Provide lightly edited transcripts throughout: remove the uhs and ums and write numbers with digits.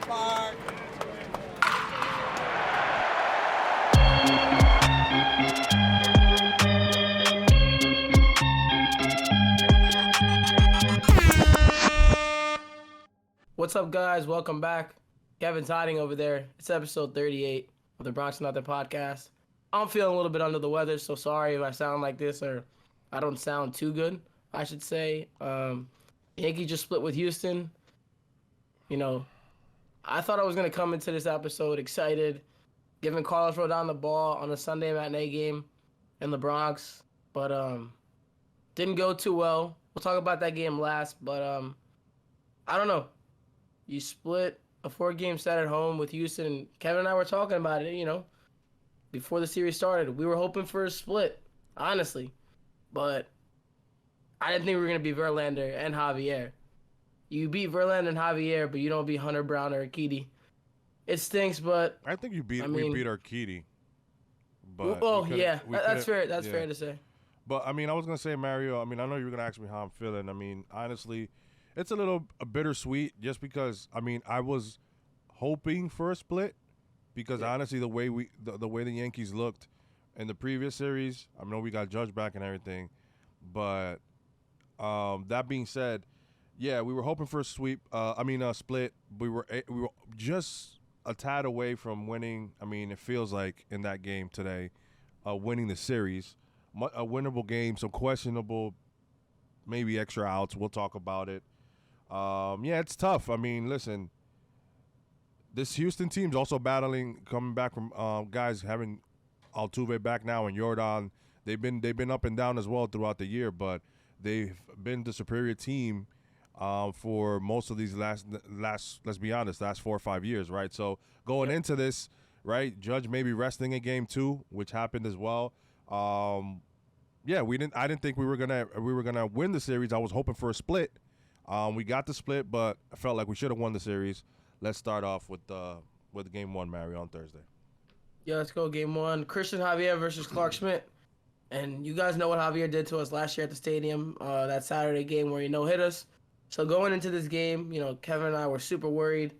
ballpark. What's up, guys? Welcome back. Kevin's hiding over there. It's episode 38 of the Bronx Nothing podcast. I'm feeling a little bit under the weather, so sorry if I sound like this or I don't sound too good, I should say. Yankee just split with Houston. You know, I thought I was going to come into this episode excited, giving Carlos Rodon the ball on a Sunday matinee game in the Bronx, but didn't go too well. We'll talk about that game last, but I don't know. You split a 4-game set at home with Houston. Kevin and I were talking about it, before the series started. We were hoping for a split, honestly. But I didn't think we were going to beat Verlander and Javier. You beat Verlander and Javier, but you don't beat Hunter Brown or Urquidy. It stinks, but I think we beat Urquidy. But that's fair. That's fair to say. But I mean, I was gonna say, Mario. I mean, I know you were gonna ask me how I'm feeling. I mean, honestly, it's a bittersweet, just because I mean I was hoping for a split, because honestly the way the Yankees looked in the previous series, I know we got Judge back and everything, but that being said, yeah, we were hoping for a sweep. A split. We were just a tad away from winning. I mean, it feels like in that game today, winning the series, a winnable game, some questionable, maybe extra outs. We'll talk about it. Yeah, it's tough. I mean, listen, this Houston team's also coming back from guys having Altuve back now and Yordan. They've been up and down as well throughout the year, but they've been the superior team for most of these last, let's be honest, last 4 or 5 years, right? So going into this, right, Judge may be resting in game 2, which happened as well. Yeah, I didn't think we were gonna win the series. I was hoping for a split. We got the split, but I felt like we should have won the series. Let's start off with game 1, Mario, on Thursday. Yeah, let's go game 1. Christian Javier versus Clark Schmidt. And you guys know what Javier did to us last year at the stadium, that Saturday game where he no-hit us. So going into this game, Kevin and I were super worried.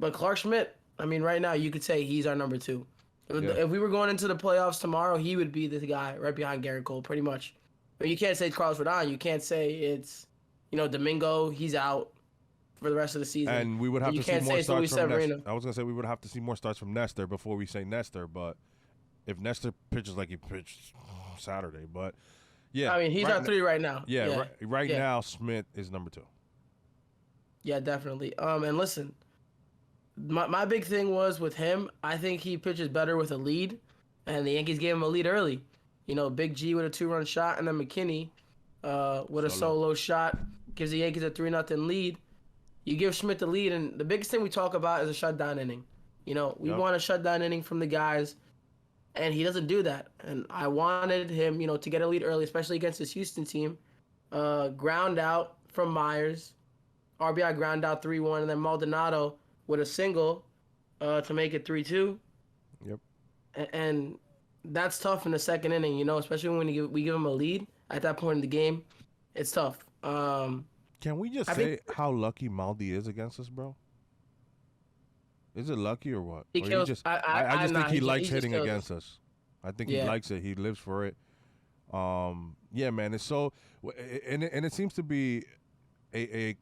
But Clark Schmidt, I mean, right now you could say he's our number 2. Yeah. If we were going into the playoffs tomorrow, he would be the guy right behind Garrett Cole, pretty much. But you can't say it's Carlos Rodon. You can't say it's, Domingo. He's out for the rest of the season. And we would have to see more starts from Nestor. I was going to say we would have to see more starts from Nestor before we say Nestor. But if Nestor pitches like he pitched Saturday, but yeah. I mean, he's our 3 right now. Yeah, right now, Schmidt is number 2. Yeah, definitely. And listen, my big thing was with him, I think he pitches better with a lead, and the Yankees gave him a lead early. Big G with a 2-run shot, and then McKinney with a solo shot gives the Yankees a 3-0 lead. You give Schmidt the lead, and the biggest thing we talk about is a shutdown inning. We want a shutdown inning from the guys, and he doesn't do that. And I wanted him, to get a lead early, especially against this Houston team. Ground out from Myers. RBI ground out 3-1, and then Maldonado with a single to make it 3-2. Yep. And that's tough in the second inning, especially when we give him a lead at that point in the game. It's tough. Can we just say how lucky Maldi is against us, bro? Is it lucky or what? He kills. I just think he likes hitting against us. I think he likes it. He lives for it. Yeah, man. It's so, and it seems to be a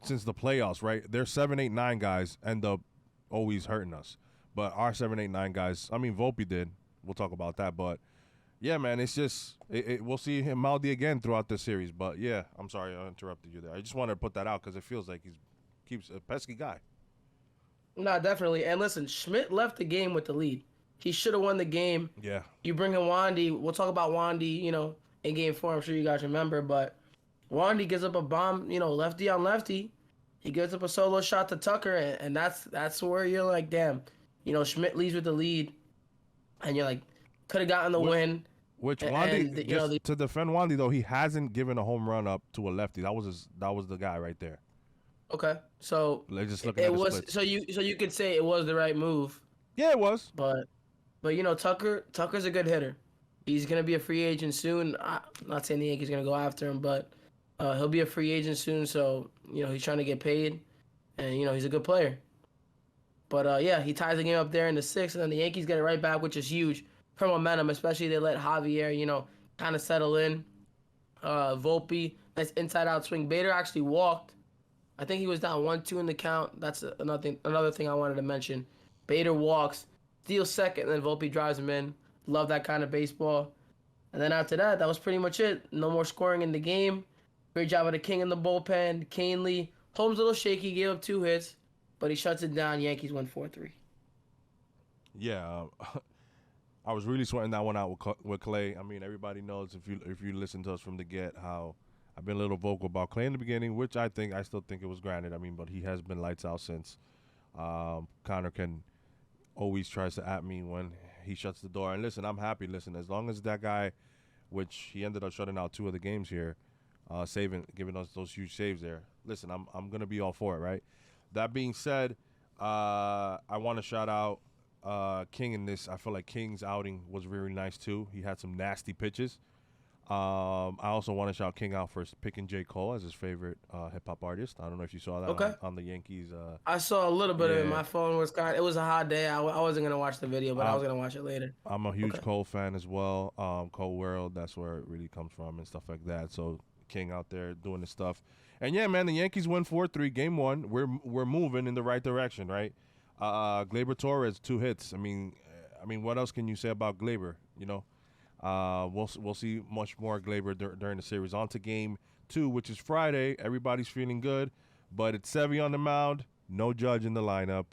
since the playoffs, right? Their 7, 8, 9 guys end up always hurting us, but our 7, 8, 9 guys. I mean, Volpe did. We'll talk about that, but yeah, man. It's just we'll see him Maldi again throughout this series. But yeah, I'm sorry I interrupted you there. I just wanted to put that out because it feels like keeps a pesky guy. No, definitely. And listen, Schmidt left the game with the lead. He should have won the game. Yeah. You bring in Wandy. We'll talk about Wandy, in game 4. I'm sure you guys remember. But Wandy gives up a bomb, lefty on lefty. He gives up a solo shot to Tucker, and that's where you're like, damn. Schmidt leads with the lead, and you're like, could have gotten the win. Which Wandy, to defend Wandy, though, he hasn't given a home run up to a lefty. That was the guy right there. Okay, so just looking at the splits. so you could say it was the right move. Yeah, it was. But Tucker's a good hitter. He's gonna be a free agent soon. I'm not saying the Yankees gonna go after him, but he'll be a free agent soon. So he's trying to get paid, and he's a good player. But yeah, he ties the game up there in the sixth, and then the Yankees get it right back, which is huge for momentum, especially they let Javier, kind of settle in. Volpe, nice inside out swing. Bader actually walked. I think he was down 1-2 in the count. That's another thing I wanted to mention. Bader walks, steals second, and then Volpe drives him in. Love that kind of baseball. And then after that, that was pretty much it. No more scoring in the game. Great job of the King in the bullpen. Canely. Holmes a little shaky, gave up 2 hits, but he shuts it down. Yankees win 4-3. Yeah, I was really sweating that one out with Clay. I mean, everybody knows if you listen to us from the get how I've been a little vocal about Clay in the beginning, which I still think it was granted. I mean, but he has been lights out since. Connor can always tries to at me when he shuts the door. And listen, I'm happy. Listen, as long as that guy, which he ended up shutting out 2 of the games here, giving us those huge saves there. Listen, I'm gonna be all for it, right? That being said, I want to shout out King in this. I feel like King's outing was very nice too. He had some nasty pitches. I also want to shout King out for picking J. Cole as his favorite hip hop artist. I don't know if you saw that Okay. on the Yankees. I saw a little bit of it. Yeah, My phone was it was a hot day. I wasn't gonna watch the video, but I um, was gonna watch it later. I'm a huge Okay. Cole fan as well. Cole World, that's where it really comes from and stuff like that. So King out there doing his stuff. And yeah, man, the Yankees win 4-3, game 1. We're moving in the right direction, right? Gleyber Torres 2 hits. I mean, what else can you say about Gleyber? We'll see much more Gleyber during the series. On to game 2, which is Friday. Everybody's feeling good, but it's Sevy on the mound. No Judge in the lineup.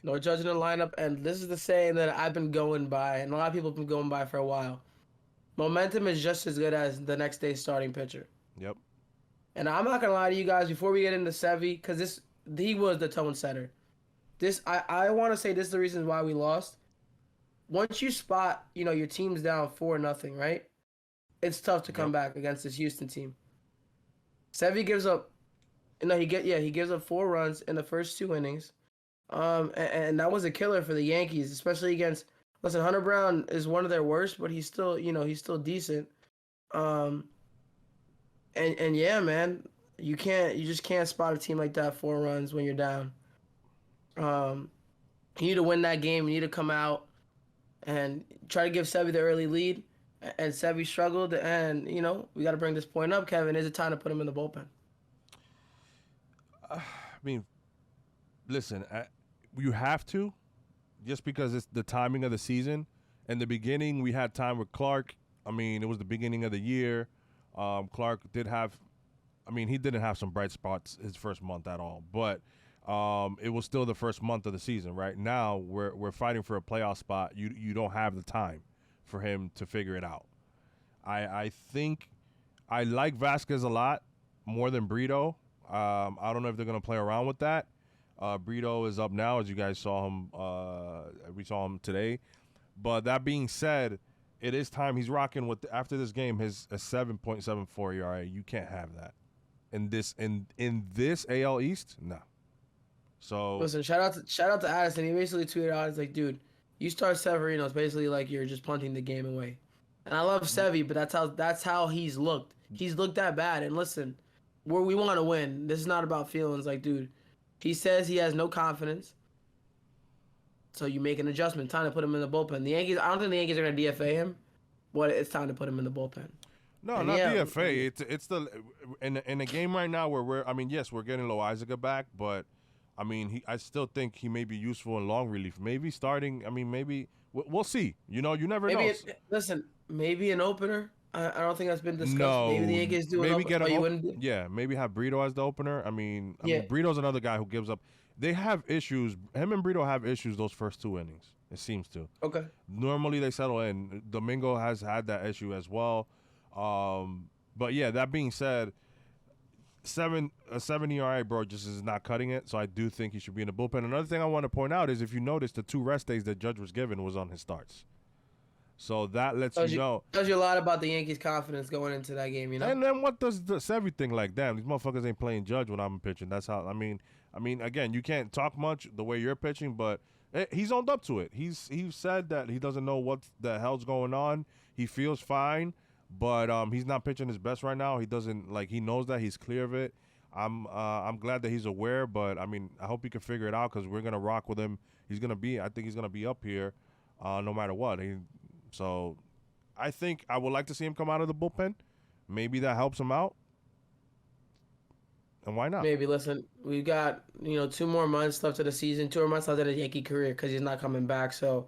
No judging the lineup, and this is the saying that I've been going by, and a lot of people have been going by for a while. Momentum is just as good as the next day's starting pitcher. Yep. And I'm not gonna lie to you guys before we get into Sevy, because he was the tone setter. I want to say this is the reason why we lost. Once you spot, your team's down 4-0, right? It's tough to come Yep. back against this Houston team. Sevy gives up, he gives up 4 runs in the first 2 innings. And that was a killer for the Yankees, especially against. Listen, Hunter Brown is one of their worst, but he's still, he's still decent. Um, and yeah, man, you just can't spot a team like that 4 runs when you're down. Um, you need to win that game. You need to come out and try to give Sevy the early lead. And Sevy struggled, and we got to bring this point up, Kevin. Is it time to put him in the bullpen? I mean, listen, you have to, just because it's the timing of the season. In the beginning, we had time with Clark. I mean, it was the beginning of the year. Clark did have, he didn't have some bright spots his first month at all, but it was still the first month of the season. Right now, we're fighting for a playoff spot. You don't have the time for him to figure it out. I think I like Vasquez a lot more than Brito. I don't know if they're going to play around with that. Brito is up now, as you guys saw him. We saw him today. But that being said, it is time. He's rocking with after this game his a 7.74 ERA. You can't have that in this AL East. No. So Listen, shout out to Addison. He basically tweeted out, "He's like, dude, you start Severino. It's basically like you're just punting the game away." And I love Sevy, but that's how he's looked. He's looked that bad. And listen, we want to win. This is not about feelings. Like, dude, he says he has no confidence. So you make an adjustment. Time to put him in the bullpen. I don't think the Yankees are going to DFA him, but it's time to put him in the bullpen. no, And not yeah, DFA. It's the in a game right now where yes, we're getting Loizaga back, but I still think he may be useful in long relief. Maybe starting. Maybe we'll see. You never know. Listen, maybe an opener. I don't think that's been discussed. No, Maybe the Yankees do an maybe opener. get Oh, you him. wouldn't do? Yeah, maybe have Brito as the opener. Yeah. Brito's another guy who gives up. They have issues. Him and Brito have issues those first 2 innings. It seems to. Okay. Normally they settle in. Domingo has had that issue as well. But yeah, that being said, a 7 ERA, bro, just is not cutting it. So I do think he should be in the bullpen. Another thing I want to point out is if you notice, the 2 rest days that Judge was given was on his starts. So that lets you know. Tells you a lot about the Yankees' confidence going into that game, And then what does everything like? Damn, these motherfuckers ain't playing Judge when I'm pitching. That's how. Again, you can't talk much the way you're pitching, but he's owned up to it. He said that he doesn't know what the hell's going on. He feels fine, but he's not pitching his best right now. He doesn't he knows that he's clear of it. I'm glad that he's aware, but I mean, I hope he can figure it out because we're gonna rock with him. I think he's gonna be up here, no matter what. So I think I would like to see him come out of the bullpen. Maybe that helps him out, and why not? Maybe. Listen, we got 2 more months left of the season, 2 more months left of the Yankee career because he's not coming back. So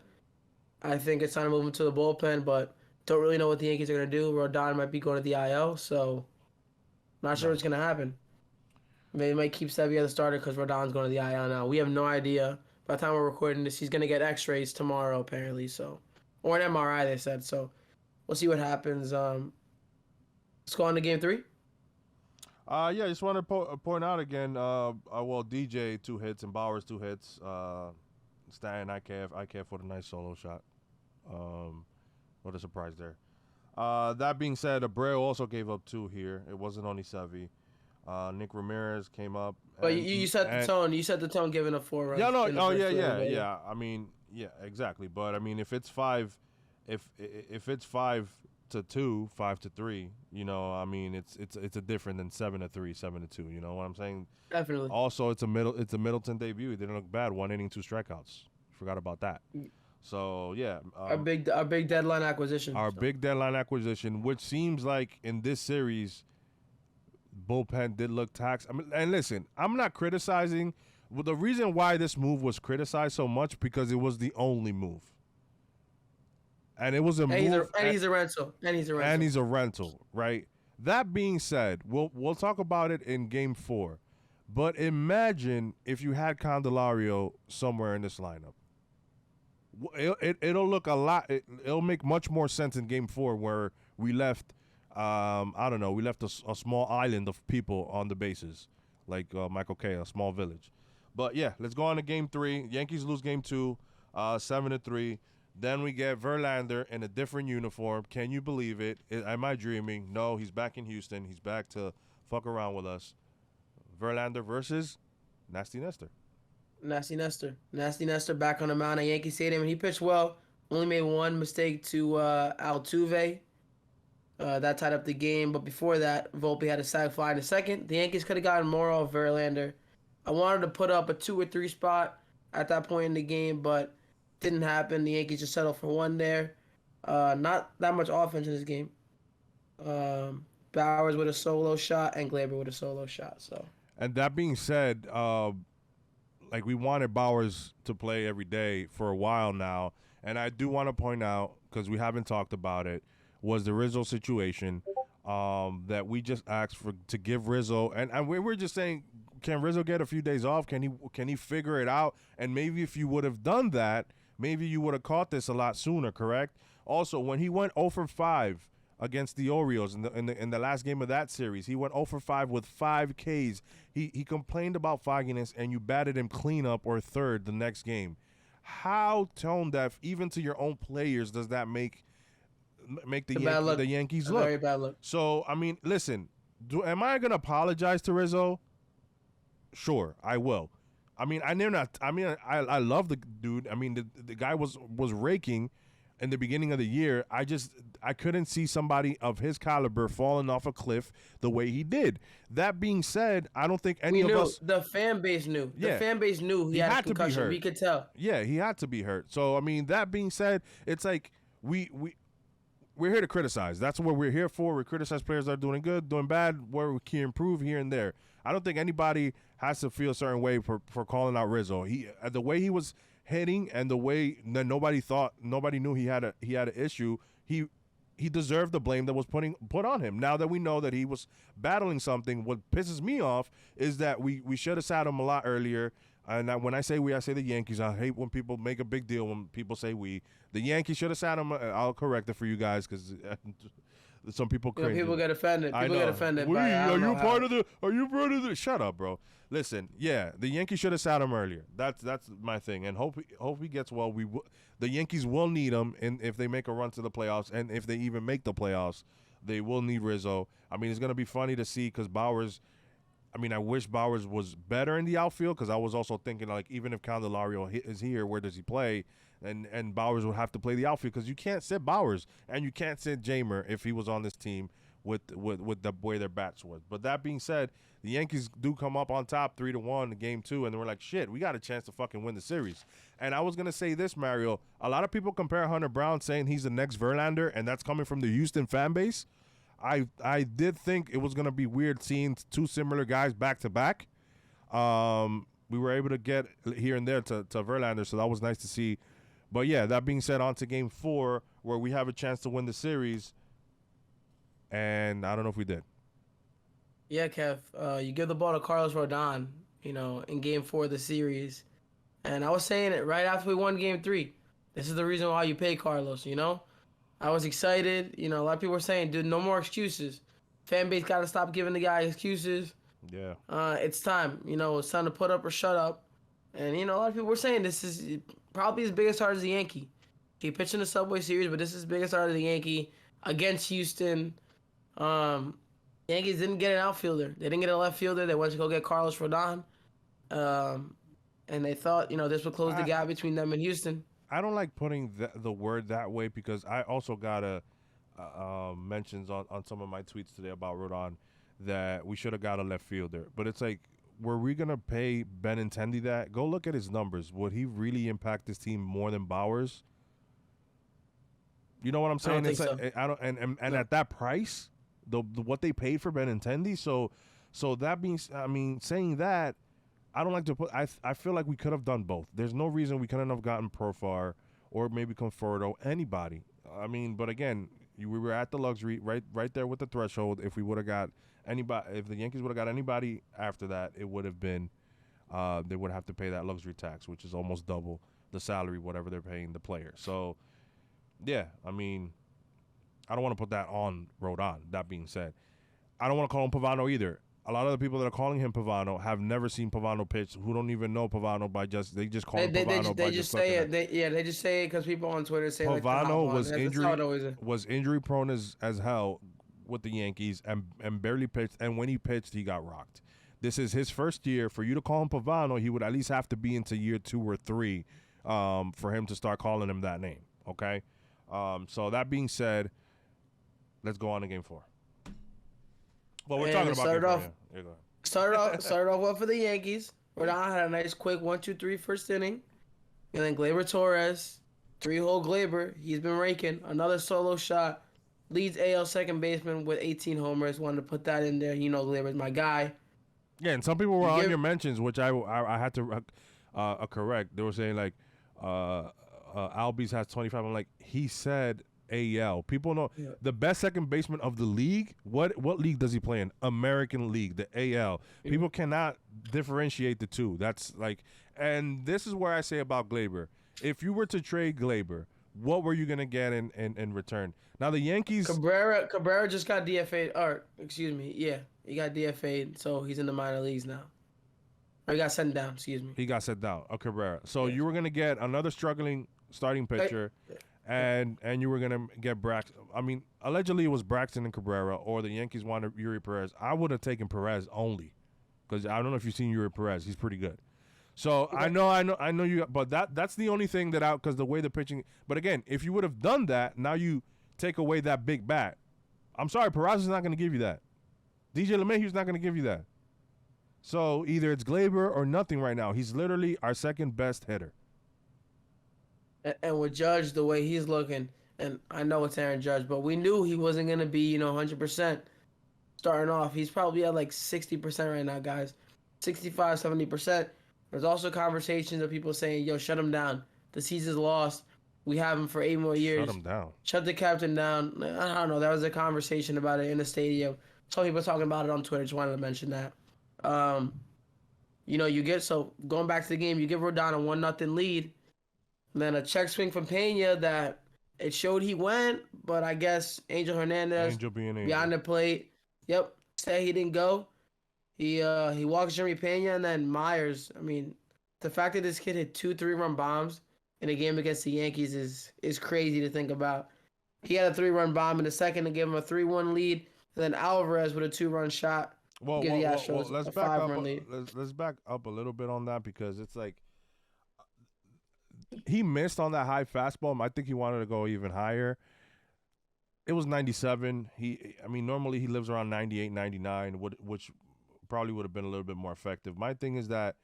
I think it's time to move him to the bullpen, but don't really know what the Yankees are gonna do. Rodon might be going to the IL, so not sure Right. what's gonna happen. They might keep Sevilla the starter because Rodon's going to the IL now. We have no idea. By the time we're recording this, he's gonna get X-rays tomorrow apparently. So, or an MRI they said. So we'll see what happens. Let's go on to game 3. Yeah, I just want to point out again. Well, DJ 2 hits and Bowers 2 hits. Stan IKF with a nice solo shot. What a surprise there. That being said, Abreu also gave up 2 here. It wasn't only Sevy. Nick Ramirez came up. But you set the tone. You set the tone, giving up 4 runs. Yeah, no, in the oh first yeah, two yeah, innings, yeah. I mean, yeah, exactly. But I mean, if it's 5-2, 5-3, I mean, it's a different than 7-3, 7-2. You know what I'm saying? Definitely. Also, it's a Middleton debut. He didn't look bad. 1 inning, 2 strikeouts. Forgot about that. So yeah, Our big deadline acquisition. big deadline acquisition, which seems like in this series, bullpen did look taxed. I mean, and listen, I'm not criticizing. Well, the reason why this move was criticized so much because it was the only move, and it was a move. He's a rental. And he's a rental, right? That being said, we'll talk about it in Game 4. But imagine if you had Candelario somewhere in this lineup. It'll look a lot. It'll make much more sense in Game 4 where we left. I don't know. We left a small island of people on the bases, like Michael K, a small village. But yeah, let's go on to Game 3. Yankees lose Game 2, 7-3. Then we get Verlander in a different uniform. Can you believe it? Am I dreaming? No, he's back in Houston. He's back to fuck around with us. Verlander versus Nasty Nestor. Nasty Nestor back on the mound at Yankee Stadium, and he pitched well. Only made one mistake to Altuve. That tied up the game, but before that, Volpe had a sac fly in the second. The Yankees could have gotten more off Verlander. I wanted to put up a 2 or 3 spot at that point in the game, but didn't happen. The Yankees just settled for 1 there. Not that much offense in this game. Bowers with a solo shot and Glaber with a solo shot. So. And that being said, like we wanted Bowers to play every day for a while now, and I do want to point out because we haven't talked about it, was the Rizzo situation that we just asked to give Rizzo, and we were just saying, can Rizzo get a few days off? Can he figure it out? And maybe if you would have done that, maybe you would have caught this a lot sooner. Correct. Also, when he went 0 for 5 against the Orioles in the last game of that series, he went 0 for 5 with 5 Ks. He complained about fogginess, and you batted him cleanup or third the next game. How tone deaf, even to your own players, does that make the Yankees look? Very bad look. So I mean, listen, am I gonna apologize to Rizzo? Sure, I will. I mean, I love the dude. I mean, the guy was raking in the beginning of the year. I couldn't see somebody of his caliber falling off a cliff the way he did. That being said, I don't think any of us. The fan base knew. Yeah. The fan base knew he had a concussion. To be hurt. We could tell. Yeah, he had to be hurt. So I mean, that being said, it's like we're here to criticize. That's what we're here for. We criticize players that are doing good, doing bad, where we can improve here and there. I don't think anybody has to feel a certain way for calling out Rizzo. The way he was hitting and the way that nobody knew he had an issue. He deserved the blame that was put on him. Now that we know that he was battling something, what pisses me off is that we should have sat him a lot earlier. And when I say we, I say the Yankees. I hate when people make a big deal when people say we. The Yankees should have sat him. I'll correct it for you guys because some people crazy. People get offended. People get offended. Are you part of the? Shut up, bro. Listen, yeah, the Yankees should have sat him earlier. That's my thing, and hope he gets well. The Yankees will need him, and if they make a run to the playoffs, and if they even make the playoffs, they will need Rizzo. I mean, it's gonna be funny to see because Bowers. I mean, I wish Bowers was better in the outfield because I was also thinking, like, even if Candelario is here, where does he play? And Bowers would have to play the outfield because you can't sit Bowers and you can't sit Jamer if he was on this team with the way their bats was. But that being said, the Yankees do come up on top 3-1 in game 2, and we're like, shit, we got a chance to fucking win the series. And I was gonna say this, Mario. A lot of people compare Hunter Brown, saying he's the next Verlander, and that's coming from the Houston fan base. I did think it was gonna be weird seeing two similar guys back to back. We were able to get here and there to Verlander, so that was nice to see. But yeah, that being said, on to game 4, where we have a chance to win the series. And I don't know if we did. Yeah, Kev, you give the ball to Carlos Rodon, in game 4 of the series. And I was saying it right after we won game 3. This is the reason why you pay Carlos, I was excited. A lot of people were saying, dude, no more excuses. Fan base got to stop giving the guy excuses. Yeah. It's time. It's time to put up or shut up. And, a lot of people were saying this is probably his biggest start as a Yankee. He pitched in the Subway Series, but this is his biggest start as a Yankee against Houston. Yankees didn't get an outfielder. They didn't get a left fielder. They went to go get Carlos Rodon. And they thought, this would close the gap between them and Houston. I don't like putting the word that way, because I also got mentions on some of my tweets today about Rodon that we should have got a left fielder. But it's like, were we going to pay Benintendi that? Go look at his numbers. Would he really impact this team more than Bowers? You know what I'm saying? I don't think so. I don't, and no. At that price, the what they paid for Benintendi, so that means, saying that, I don't like to put. I feel like we could have done both. There's no reason we couldn't have gotten Profar or maybe Conforto, anybody. But again, we were at the luxury right there with the threshold. If we would have got anybody, if the Yankees would have got anybody after that, it would have been, they would have to pay that luxury tax, which is almost double the salary, whatever they're paying the player. So, yeah, I don't want to put that on Rodon. That being said, I don't want to call him Pavano either. A lot of the people that are calling him Pavano have never seen Pavano pitch, who don't even know Pavano they just call him Pavano. They just say it. They just say it because people on Twitter say Pavano like was injury prone as hell with the Yankees and barely pitched. And when he pitched, he got rocked. This is his first year. For you to call him Pavano, he would at least have to be into year 2 or 3 for him to start calling him that name. Okay. So that being said, let's go on to game 4. Well, we're talking about started off well for the Yankees. Rodon had a nice quick 1-2-3 first inning. And then Gleyber Torres, 3-hole Gleyber. He's been raking. Another solo shot. Leads AL second baseman with 18 homers. Wanted to put that in there. Gleyber's my guy. Yeah, and some people were on your mentions, which I had to correct. They were saying like Albies has 25. I'm like, he said AL. People know the best second baseman of the league. What league does he play in? American League, the AL. People cannot differentiate the two. That's like, and this is where I say about Gleyber. If you were to trade Gleyber, what were you gonna get in return? Now the Yankees. Cabrera just got DFA'd. Or excuse me, yeah, he got DFA'd, so he's in the minor leagues now. Or he got sent down. Excuse me. He got sent down. Cabrera. So you were gonna get another struggling starting pitcher. And you were gonna get Braxton. Allegedly it was Braxton and Cabrera, or the Yankees wanted Yuri Perez. I would have taken Perez only, because I don't know if you've seen Yuri Perez. He's pretty good. So I know you. But that's the only thing because the way the pitching. But again, if you would have done that, now you take away that big bat. I'm sorry, Perez is not gonna give you that. DJ LeMahieu's not gonna give you that. So either it's Gleyber or nothing right now. He's literally our second best hitter. And with Judge, the way he's looking, and I know it's Aaron Judge, but we knew he wasn't going to be, 100% starting off. He's probably at like 60% right now, guys. 65, 70%. There's also conversations of people saying, yo, shut him down. The season's lost. We have him for 8 more years. Shut him down. Shut the captain down. I don't know. There was a conversation about it in the stadium. Some people talking about it on Twitter. Just wanted to mention that. Going back to the game, you give Rodon a 1-0 lead. And then a check swing from Pena that it showed he went, but I guess Angel Hernandez behind the plate. Yep, said he didn't go. He walks Jeremy Pena, and then Myers. The fact that this kid hit 2 3-run bombs in a game against the Yankees is crazy to think about. He had a 3-run bomb in the second to give him a 3-1 lead, and then Alvarez with a 2-run shot. Let's back up a little bit on that, because it's like, he missed on that high fastball. I think he wanted to go even higher. It was 97. Normally he lives around 98, 99, which probably would have been a little bit more effective. My thing is that,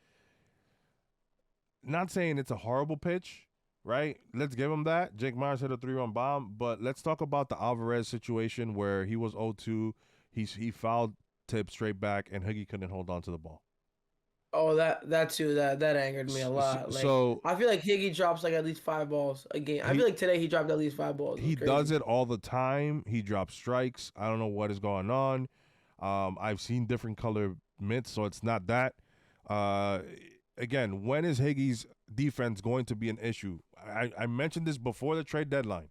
not saying it's a horrible pitch, right? Let's give him that. Jake Myers hit a 3-run bomb, but let's talk about the Alvarez situation where he was 0-2. He fouled tip straight back, and Higgy couldn't hold on to the ball. Oh, that too. That angered me a lot. Like, So I feel like Higgy drops like at least 5 balls a game. I feel like today he dropped at least 5 balls. It was he crazy. does it all the time. He drops strikes. I don't know what is going on. I've seen different color mitts, so it's not that. Again, when is Higgy's defense going to be an issue? I mentioned this before the trade deadline,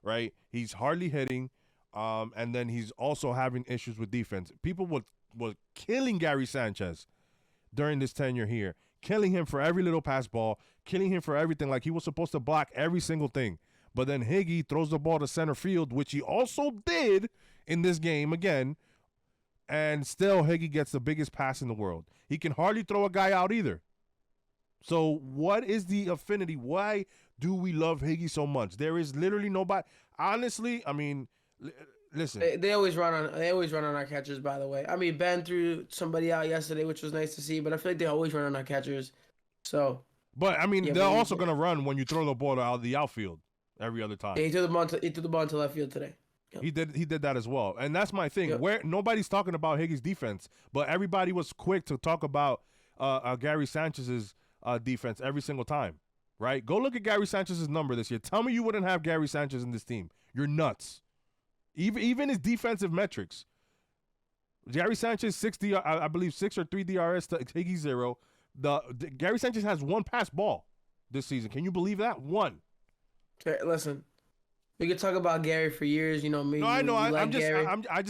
right? He's hardly hitting, and then he's also having issues with defense. People were killing Gary Sanchez during this tenure here, killing him for every little pass ball, killing him for everything. Like, he was supposed to block every single thing. But then Higgy throws the ball to center field, which he also did in this game again, and still Higgy gets the biggest pass in the world. He can hardly throw a guy out either. So what is the affinity? Why do we love Higgy so much? There is literally nobody. Honestly, I mean, listen. They always run on our catchers. By the way, I mean, Ben threw somebody out yesterday, which was nice to see. But I feel like they always run on our catchers. So. But I mean, they're also gonna run when you throw the ball out of the outfield every other time. Yeah, he threw the ball to left field today. Yep. He did that as well, and that's my thing. Yep. Where nobody's talking about Higgy's defense, but everybody was quick to talk about Gary Sanchez's defense every single time. Right? Go look at Gary Sanchez's number this year. Tell me you wouldn't have Gary Sanchez in this team. You're nuts. Even his defensive metrics. Gary Sanchez 6 I believe 6 or 3 DRS to Higgy 0. Gary Sanchez has 1 pass ball this season. Can you believe that? 1. Listen, we could talk about Gary for years. You know me. No, I know. I'm just.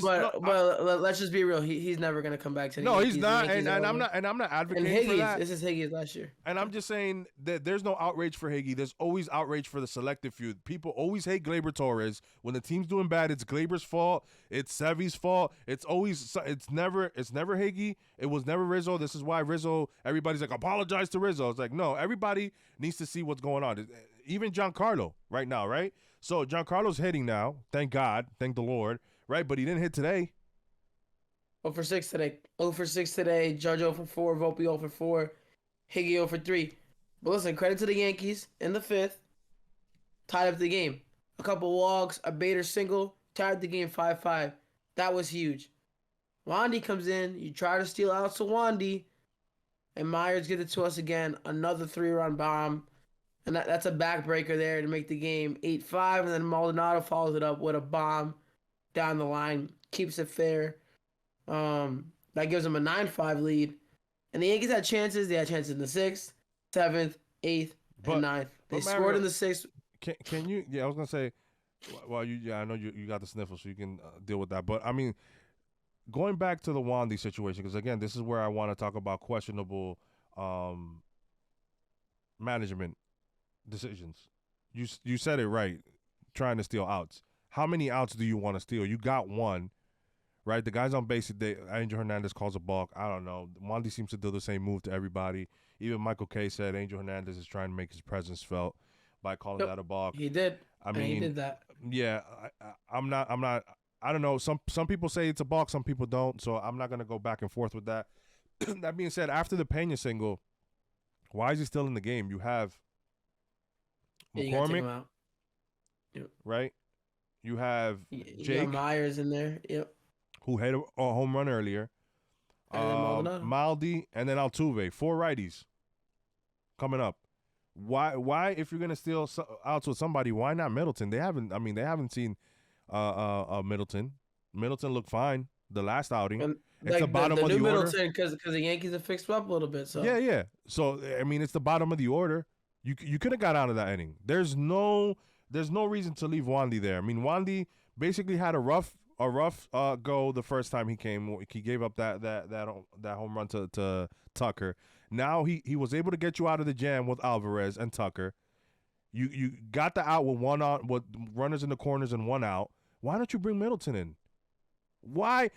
But let's just be real. He's never gonna come back to the Yankees. He's not. And I'm not advocating for that. This is Higgy's last year. And I'm just saying that there's no outrage for Higgy. There's always outrage for the selective few. People always hate Gleyber Torres. When the team's doing bad, it's Gleyber's fault. It's Sevy's fault. It's never Higgy. It was never Rizzo. This is why Rizzo. Everybody's like, apologize to Rizzo. It's like, no. Everybody needs to see what's going on. Even Giancarlo right now, right? So Giancarlo's hitting now. Thank God. Thank the Lord. Right? But he didn't hit today. 0 for 6 today. 0 for 6 today. Judge 0 for 4. Volpe 0 for 4. Higgy 0 for 3. But listen, credit to the Yankees in the 5th. Tied up the game. A couple walks, a Bader single. Tied the game 5-5. That was huge. Wandy comes in. You try to steal out to Wandy. And Myers gets it to us again. Another 3-run bomb. And that's a backbreaker there to make the game 8-5. And then Maldonado follows it up with a bomb down the line. Keeps it fair. That gives them a 9-5 lead. And the Yankees had chances. They had chances in the 6th, 7th, 8th, and 9th. They scored in the 6th. Can you? Yeah, I was going to say, well, I know you got the sniffle, so you can deal with that. But, I mean, going back to the Wandy situation, because, again, this is where I want to talk about questionable management decisions. You said it right, trying to steal outs. How many outs do you want to steal? You got 1, right? The guy's on base. Angel Hernandez calls a balk. I don't know. Wandy seems to do the same move to everybody. Even Michael Kay said Angel Hernandez is trying to make his presence felt by calling that a balk. He did. I mean, he did that. Yeah, I'm not. I don't know. Some people say it's a balk. Some people don't. So I'm not gonna go back and forth with that. That being said, after the Pena single, why is he still in the game? You have McCormick, yep. Right? You have Jake Myers in there, yep, who hit a home run earlier. Maldi, and then Altuve, 4 righties coming up. Why? If you're gonna steal outs with somebody, why not Middleton? They haven't seen Middleton. Middleton looked fine the last outing. And it's the bottom of the order. Middleton because the Yankees have fixed up a little bit. So yeah. So I mean, it's the bottom of the order. You could have got out of that inning. There's no reason to leave Wandy there. I mean, Wandy basically had a rough go the first time he came. He gave up that home run to Tucker. Now he was able to get you out of the jam with Alvarez and Tucker. You got the out with 1 out, with runners in the corners and 1 out. Why don't you bring Middleton in? Why?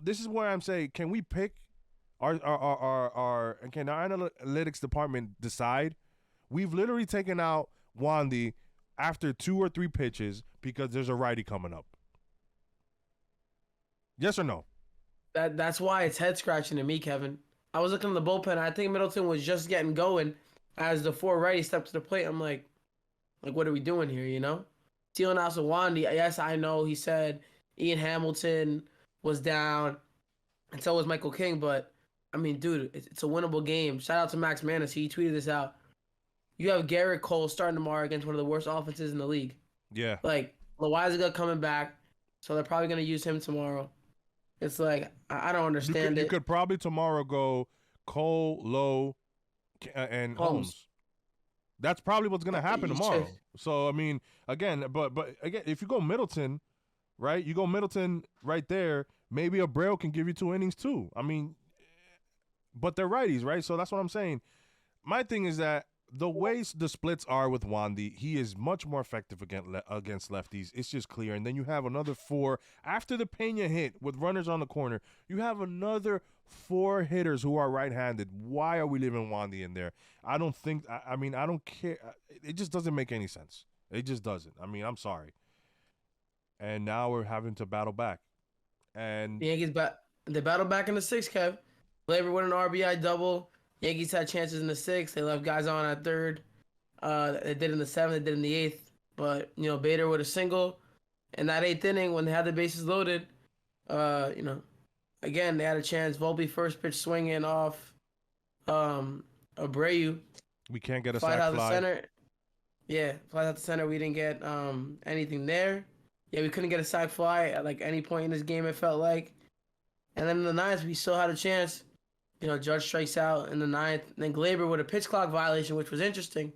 This is where I'm saying, can we pick can our analytics department decide? We've literally taken out Wandy after 2 or 3 pitches because there's a righty coming up. Yes or no? That's why it's head scratching to me, Kevin. I was looking at the bullpen. I think Middleton was just getting going as the four righty stepped to the plate. I'm like, what are we doing here? You know, Stealing out Wandy. Yes, I know he said Ian Hamilton was down, and so was Michael King. But I mean, dude, it's a winnable game. Shout out to Max Manis. He tweeted this out. You have Garrett Cole starting tomorrow against one of the worst offenses in the league. Yeah. Like Loizaga coming back, so they're probably gonna use him tomorrow. It's like I don't understand You it. could probably tomorrow go Cole, Lowe, and Holmes. Holmes. That's probably what's gonna happen You tomorrow. should. So I mean, again, but again, if you go Middleton, right? You go Middleton right there. Maybe Abreu can give you 2 innings too. I mean, but they're righties, right? So that's what I'm saying. My thing is that the way the splits are with Wandy, he is much more effective against lefties. It's just clear. And then you have another 4 after the Pena hit with runners on the corner. You have another 4 hitters who are right-handed. Why are we leaving Wandy in there? I don't think. I mean, I don't care. It just doesn't make any sense. It just doesn't. I mean, I'm sorry. And now we're having to battle back. And The Yankees they battled back in the sixth, Kev. Gleyber with an RBI double. Yankees had chances in the sixth. They left guys on at third. They did in the seventh. They did in the eighth. But Bader with a single. In that eighth inning, when they had the bases loaded, again they had a chance. Volpe first pitch swinging off Abreu. we can't get a Flied sac out the fly. center. Yeah, flies out the center. We didn't get anything there. Yeah, we couldn't get a sac fly at like any point in this game. It felt like, and then in the ninth, we still had a chance. Judge strikes out in the ninth. And then Gleyber with a pitch clock violation, which was interesting.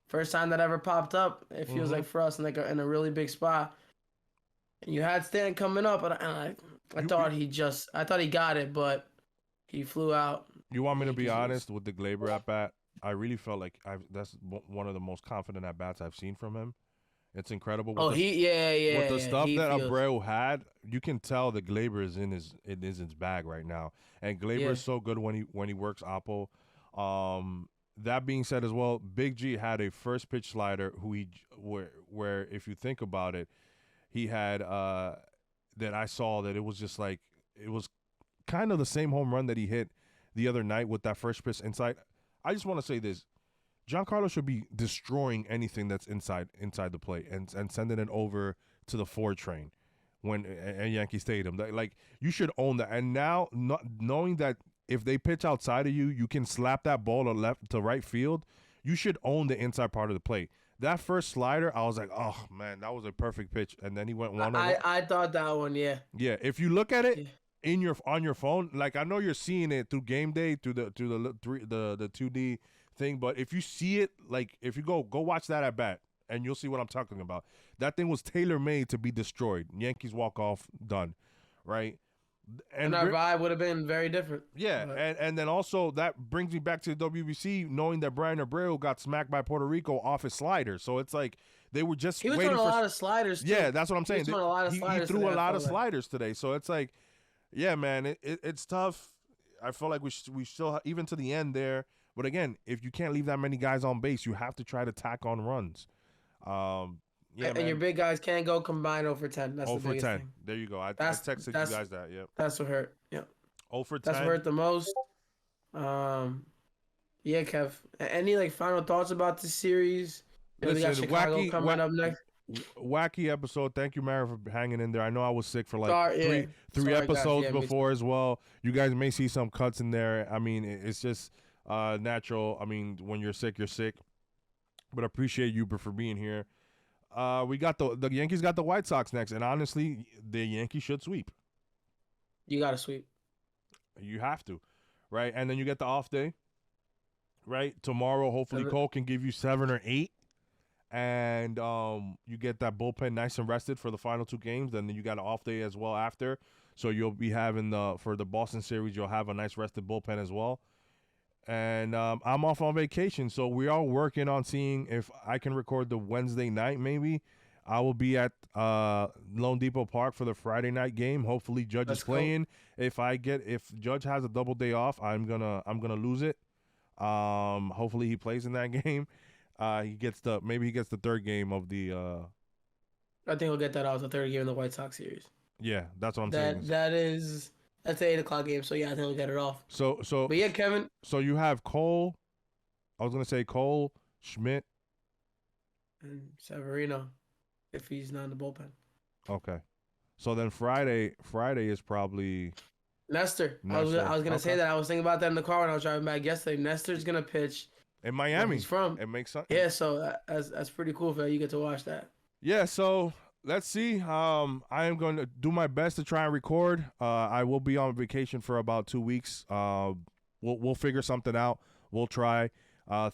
First time that ever popped up. It feels like for us in in a really big spot. And you had Stanton coming up, and I thought he got it, but he flew out. You want me to be honest with the Gleyber at bat? I really felt like that's one of the most confident at bats I've seen from him. It's incredible. With the stuff that Abreu had, you can tell that Gleyber is in his bag right now. And Gleyber is so good when he works oppo. That being said as well, Big G had a first pitch slider where if you think about it, he had that I saw that it was just like it was kind of the same home run that he hit the other night with that first pitch inside. I just want to say this. Giancarlo should be destroying anything that's inside the plate and sending it over to the 4 train at Yankee Stadium. Like, you should own that. And now, knowing that if they pitch outside of you, you can slap that ball to left to right field, you should own the inside part of the plate. That first slider, I was like, oh, man, that was a perfect pitch. And then he went one. I thought that one, yeah. Yeah, if you look at it on your phone, like I know you're seeing it through game day, through the 2D thing, but if you see it, like if you go watch that at bat and you'll see what I'm talking about. That thing was tailor-made to be destroyed. Yankees walk off, done, right? And our vibe would have been very different. Yeah, and then also that brings me back to the WBC, knowing that Brian Abreu got smacked by Puerto Rico off his slider. So it's like they were just he was waiting throwing for a lot of sliders too. Yeah, that's what I'm saying. He threw a lot of sliders today. So it's like, yeah, man, it's tough. I feel like we still even to the end there. But again, if you can't leave that many guys on base, you have to try to tack on runs. Yeah, and your big guys can't go combined 0 for 10. That's 0 the for biggest 10. thing. There you go. I texted you guys that. Yep. That's what hurt. Yep. 0 for 10. That's what hurt the most. Yeah, Kev. Any final thoughts about this series? Listen, we got Chicago coming up next. Wacky episode. Thank you, Mara, for hanging in there. I know I was sick for three Sorry, episodes before as well. You guys may see some cuts in there. I mean, it's just natural. I mean, when you're sick, you're sick. But I appreciate you for being here. We got the Yankees got the White Sox next, and honestly, the Yankees should sweep. You got to sweep. You have to, right? And then you get the off day, right? Tomorrow, hopefully, Cole can give you 7 or 8. And you get that bullpen nice and rested for the final 2 games. Then you got an off day as well after. So you'll be having for the Boston series, you'll have a nice rested bullpen as well. And I'm off on vacation, so we are working on seeing if I can record the Wednesday night. Maybe I will be at Lone Depot Park for the Friday night game. Hopefully, Judge is playing. Cool. If Judge has a double day off, I'm gonna lose it. Hopefully, he plays in that game. He gets the third game of the. I think he'll get that out the third game in the White Sox series. Yeah, that's what I'm saying. That's an 8 o'clock game. So yeah, I think we'll get it off. So so But yeah, Kevin. so you have Cole. I was gonna say Cole, Schmidt. And Severino, if he's not in the bullpen. Okay. So then Friday is probably Nestor. Nestor. I was gonna say Okay. that. I was thinking about that in the car when I was driving back yesterday. Nestor's gonna pitch In where Miami. he's from. It makes sense. Yeah, so that's pretty cool for you get to watch that. Yeah, so let's see. I am going to do my best to try and record. I will be on vacation for about 2 weeks. We'll figure something out. We'll try.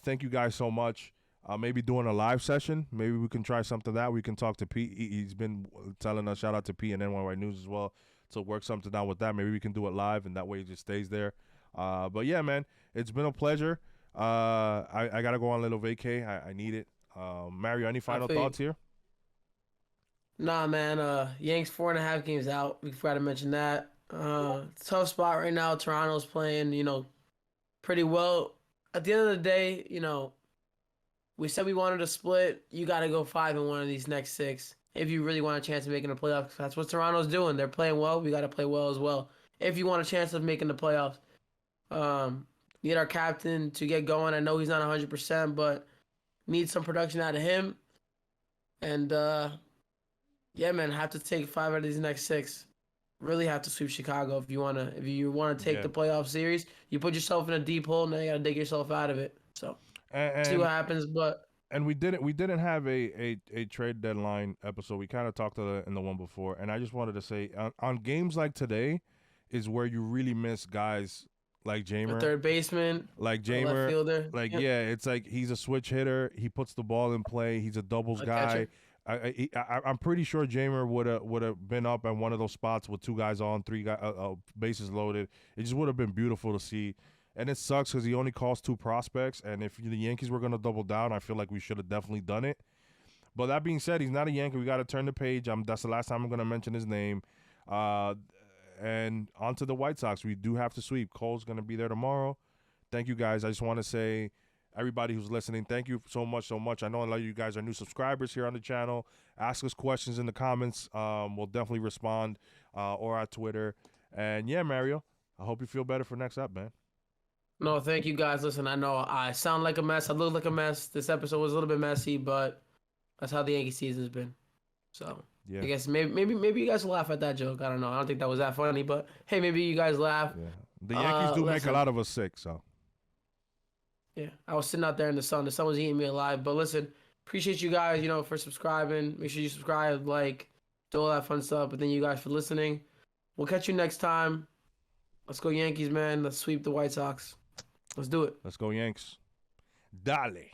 Thank you guys so much. Maybe doing a live session. Maybe we can try something that we can talk to Pete. He's been telling us, shout out to Pete and NYY News as well, to work something out with that. Maybe we can do it live, and that way it just stays there. But yeah, man, it's been a pleasure. I gotta go on a little vacay. I need it. Mario, any final thoughts here? Nah, man. Yanks 4.5 games out. We forgot to mention that. Tough spot right now. Toronto's playing, pretty well. At the end of the day, we said we wanted to split. You got to go 5 in one of these next 6 if you really want a chance of making the playoffs. That's what Toronto's doing. They're playing well. We got to play well as well if you want a chance of making the playoffs. Need our captain to get going. I know he's not 100%, but need some production out of him. And yeah, man, have to take 5 out of these next 6. Really have to sweep Chicago if you wanna take the playoff series. You put yourself in a deep hole, now you gotta dig yourself out of it. So see what happens. But we didn't have a trade deadline episode. We kind of talked in the one before, and I just wanted to say on games like today is where you really miss guys like Jamer, third baseman, like left Jamer, fielder. like yeah, it's like he's a switch hitter. He puts the ball in play. He's a doubles guy. I'm pretty sure Jamer would have been up at one of those spots with 2 guys on, 3 bases loaded. It just would have been beautiful to see. And it sucks because he only cost 2 prospects. And if the Yankees were going to double down, I feel like we should have definitely done it. But that being said, he's not a Yankee. We got to turn the page. That's the last time I'm going to mention his name. And on to the White Sox. We do have to sweep. Cole's going to be there tomorrow. Thank you, guys. I just want to say, everybody who's listening, thank you so much. I know a lot of you guys are new subscribers here on the channel. Ask us questions in the comments. We'll definitely respond or at Twitter. And yeah, Mario, I hope you feel better for next up, man. No, thank you guys. Listen, I know I sound like a mess. I look like a mess. This episode was a little bit messy, but that's how the Yankee season's been. So yeah. I guess maybe you guys will laugh at that joke. I don't know. I don't think that was that funny, but hey, maybe you guys laugh. Yeah. The Yankees do make a lot of us sick, so. Yeah, I was sitting out there in the sun. The sun was eating me alive. But listen, appreciate you guys, for subscribing. Make sure you subscribe, like, do all that fun stuff. But thank you guys for listening. We'll catch you next time. Let's go Yankees, man. Let's sweep the White Sox. Let's do it. Let's go Yanks. Dale.